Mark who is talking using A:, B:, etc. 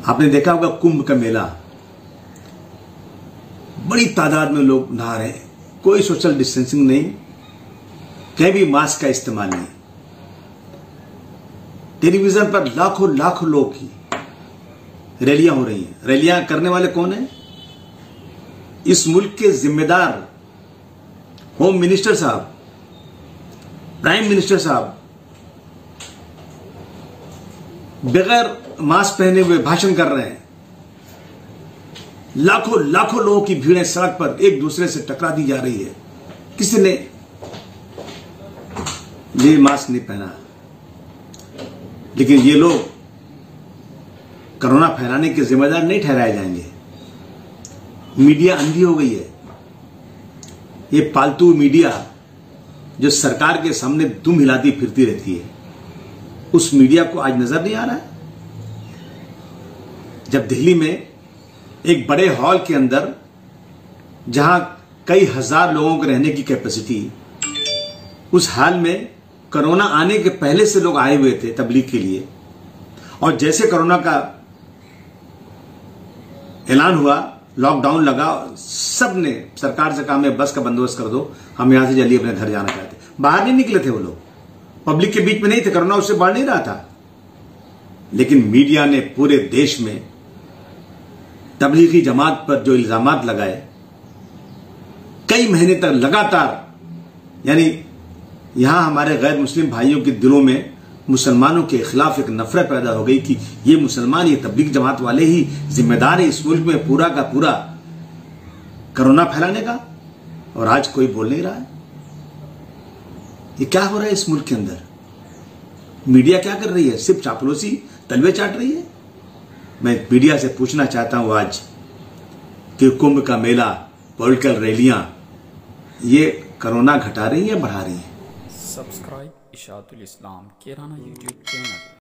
A: आपने देखा होगा कुंभ का मेला, बड़ी तादाद में लोग नहा रहे हैं, कोई सोशल डिस्टेंसिंग नहीं, कहीं भी मास्क का इस्तेमाल नहीं। टेलीविजन पर लाखों लाखों लोग की रैलियां हो रही हैं। रैलियां करने वाले कौन हैं? इस मुल्क के जिम्मेदार होम मिनिस्टर साहब, प्राइम मिनिस्टर साहब बगैर मास्क पहने हुए भाषण कर रहे हैं। लाखों लाखों लोगों की भीड़ें सड़क पर एक दूसरे से टकरा दी जा रही है। किसी ने ये मास्क नहीं पहना, लेकिन ये लोग कोरोना फैलाने के जिम्मेदार नहीं ठहराए जाएंगे। मीडिया अंधी हो गई है। ये पालतू मीडिया जो सरकार के सामने दुम हिलाती फिरती रहती है, उस मीडिया को आज नजर नहीं आ रहा है। जब दिल्ली में एक बड़े हॉल के अंदर, जहां कई हजार लोगों के रहने की कैपेसिटी, उस हॉल में कोरोना आने के पहले से लोग आए हुए थे तबलीग के लिए, और जैसे कोरोना का ऐलान हुआ, लॉकडाउन लगा, सब ने सरकार से कहा मैं बस का बंदोबस्त कर दो, हम यहां से जल्दी अपने घर जाना चाहते। बाहर नहीं निकले थे वो लोग, पब्लिक के बीच में नहीं थे, कोरोना उससे बढ़ नहीं रहा था। लेकिन मीडिया ने पूरे देश में तबलीगी जमात पर जो इल्जामात लगाए, कई महीने तक लगातार, यानी यहां हमारे गैर मुस्लिम भाइयों के दिलों में मुसलमानों के खिलाफ एक नफरत पैदा हो गई कि ये मुसलमान, ये तबलीग जमात वाले ही जिम्मेदार है इस मुल्क में पूरा का पूरा कोरोना फैलाने का, और आज कोई बोल नहीं रहा है। ये क्या हो रहा है इस मुल्क के अंदर? मीडिया क्या कर रही है? सिर्फ चापलूसी, तलवे चाट रही है। मैं मीडिया से पूछना चाहता हूं आज कि कुंभ का मेला, पॉलिटिकल रैलियां, ये कोरोना घटा रही है, बढ़ा रही है?
B: सब्सक्राइब इशातुल इस्लाम केराना यूट्यूब चैनल।